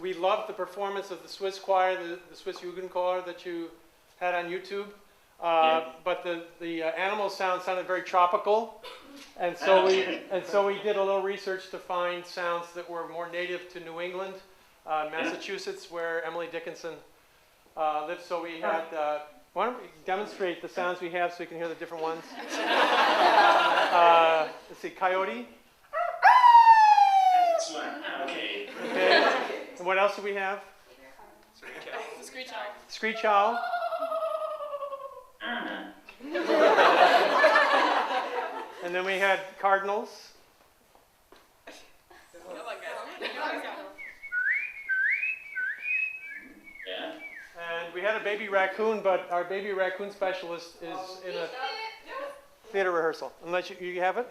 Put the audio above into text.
we loved the performance of the Swiss choir, the Swiss Jugendchor that you had on YouTube. But the animal sound sounded very tropical, and so we did a little research to find sounds that were more native to New England, Massachusetts, where Emily Dickinson lives. So we had. Why don't we demonstrate the sounds we have so you can hear the different ones? Let's see, coyote. Okay. And what else do we have? Screech owl. Screech owl. And then we had cardinals. Yeah. And we had a baby raccoon, but our baby raccoon specialist is in a theater rehearsal. Unless you have it?